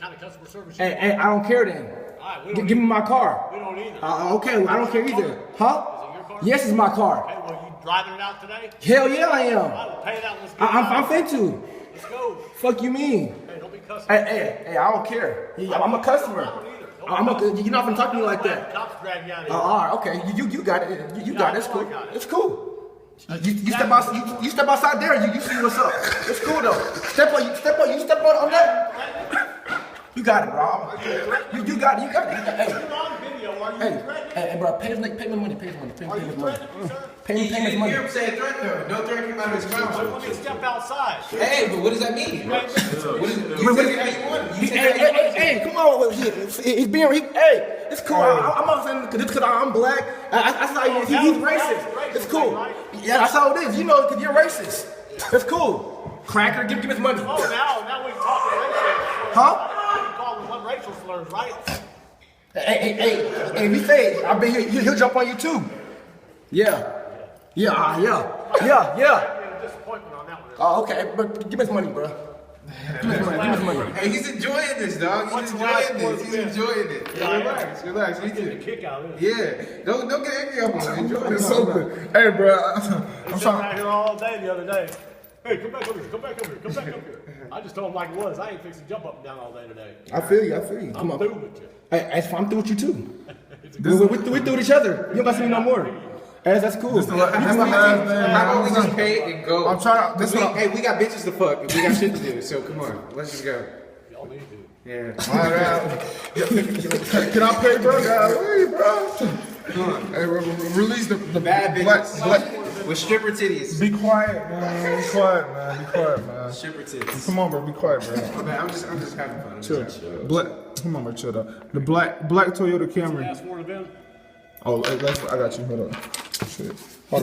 kind of customer service. Hey, I don't care then. All right, Give me my car. We don't either. Okay, well, I don't care either. Huh? Is it your car? Yes, it's my car. Hey, well, you driving it out today? Hell yeah, I am. All right, pay it out. Let's go. I'm fit to. Let's go. Fuck you mean? Hey, don't be cussing. Hey, I don't care. I'm a customer. You're not gonna talk to me like that. Cops drag you out of here. All right, okay. You got it. You got it. It's cool. It's cool. You step outside. You step outside there. You see what's up. It's cool though. Step on. You step on that. You got it, bro. You got it. Hey, bro. Pay me money. Pay me money. Pay me money. You hear him say threat though? No threat came out of his mouth. Let me step outside. Hey, but what does that mean? Hey, come on. He's being. Hey, it's cool. I'm not saying because I'm black. I saw he's racist. It's cool. Yeah, that's how it is. You know, because you're racist. It's cool. Cracker, give me his money. Oh, now we talking racial slurs. Huh? You call them racial slurs, right? Hey, be fake. I bet he'll jump on you too. Yeah. Disappointment on that one. Oh, okay, but give me his money, bro. Give me his money. Hey, he's enjoying this, dog. He's enjoying it. Yeah, relax. He's getting a kick out of it. Yeah, don't get angry up on it. Enjoy it. It's so good. Hey, bro. I'm sitting out here all day the other day. Hey, come back over here. I just told him like it was. I ain't fixing to jump up and down all day today. I feel you. Come on. I'm through with you. Hey, I'm through with you too. We through with each other. You don't got to see me no more. Hey, that's cool. How about we just pay it and go? I'm trying. Hey, we got bitches to fuck. We got shit to do. So come on, let's just go. Y'all need to. Yeah. All right. Can I pay, bro? Golly, bro. Come on. Hey, release the Bad bitches. black. With stripper titties. Be quiet, man. Be quiet, man. Stripper titties. Come on, bro. Be quiet, bro. Man, I'm just having fun. Chill. Black. Come on, bro. Chill, though. The black Toyota Camry. Ask for it, Ben. Oh, I got you. Hold on. Shit.